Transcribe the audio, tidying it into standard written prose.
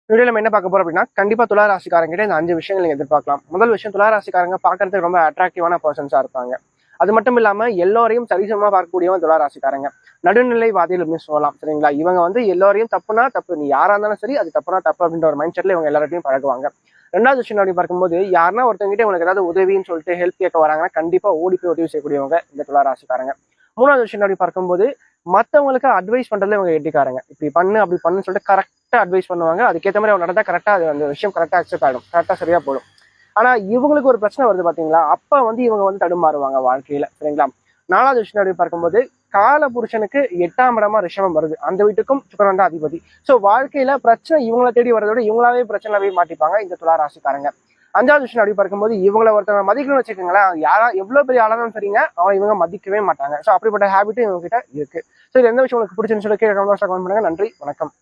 Video நம்ம என்ன பார்க்க போறோம் அப்படின்னா, கண்டிப்பா துலா ராசிக்காரங்கிட்ட இந்த 5 விஷயங்கள் நீங்க எதிர்பார்க்கலாம். முதல் விஷயம், துலா ராசிக்காரங்க பார்க்கறதுக்கு ரொம்ப அட்ராக்டிவான பர்சன்ஸா இருப்பாங்க. அது மட்டும் இல்லாம எல்லோரையும் சரிசமமா பார்க்கக்கூடியவங்க துலா ராசிக்காரங்க. நடுநிலைவாதிகள் அப்படின்னு சொல்லலாம். சரிங்களா? இவங்க எல்லோரையும் தப்புனா தப்பு, நீ யாரா இருந்தாலும் சரி, அது தப்புனா தப்பு அப்படின்ற ஒரு மைண்ட் செட்ல இவங்க எல்லார்ட்டையும் பழகுவாங்க. ரெண்டாவது விஷயம் அப்படி பார்க்கும்போது, யாருன்னா ஒருத்தவங்கிட்ட உங்களுக்கு ஏதாவது உதவின்னு சொல்லிட்டு ஹெல்ப் கேட்க வராங்கன்னா, கண்டிப்பா ஓடி போய் உதவி செய்யக்கூடியவங்க இந்த துலா ராசிக்காரங்க. மூணாவது விஷயம் அப்படி பார்க்கும்போது, மத்தவங்களுக்கு அட்வைஸ் பண்றதுல இவங்க எட்டிக்காரங்க. இப்படி பண்ணு அப்படி பண்ணுன்னு சொல்லிட்டு கரெக்டா அட்வைஸ் பண்ணுவாங்க. அதுக்கேற்ற மாதிரி அவங்க நடந்தா கரெக்டா அது அந்த விஷயம் கரெக்டா அக்செப்ட் ஆயிடும், கரெக்டா சரியா போடும். ஆனா இவங்களுக்கு ஒரு பிரச்சனை வருது பாத்தீங்களா, அப்ப இவங்க தடுமாறுவாங்க வாழ்க்கையில. சரிங்களா? நாலாவது விஷயம் அப்படி பார்க்கும்போது, கால புருஷனுக்கு 8ஆம் இடமா ரிஷபம் வருது. அந்த வீட்டுக்கும் சுக்கிரன் தான் அதிபதி. சோ வாழ்க்கையில பிரச்சனை இவங்களை தேடி வரதை விட இவங்களாவே பிரச்சனையாவே மாட்டிப்பாங்க இந்த துலா ராசிக்காரங்க. அஞ்சாவது விஷயம் அப்படி பார்க்கும்போது, இவங்களை ஒருத்தவங்க மதிக்கணும்னு வச்சுக்கோங்களேன், யாரா எவ்வளவு பெரிய ஆளாலும் சரிங்க, அவன் இவங்க மதிக்கவே மாட்டாங்க. சோ அப்படிப்பட்ட ஹேபிட் இவங்க கிட்ட இருக்கு. சோ இது எந்த விஷயம் உங்களுக்கு பிடிச்சிருந்துச்சு கீழே கமெண்ட் பாக்ஸ்ல கமெண்ட் பண்ணுங்க. நன்றி, வணக்கம்.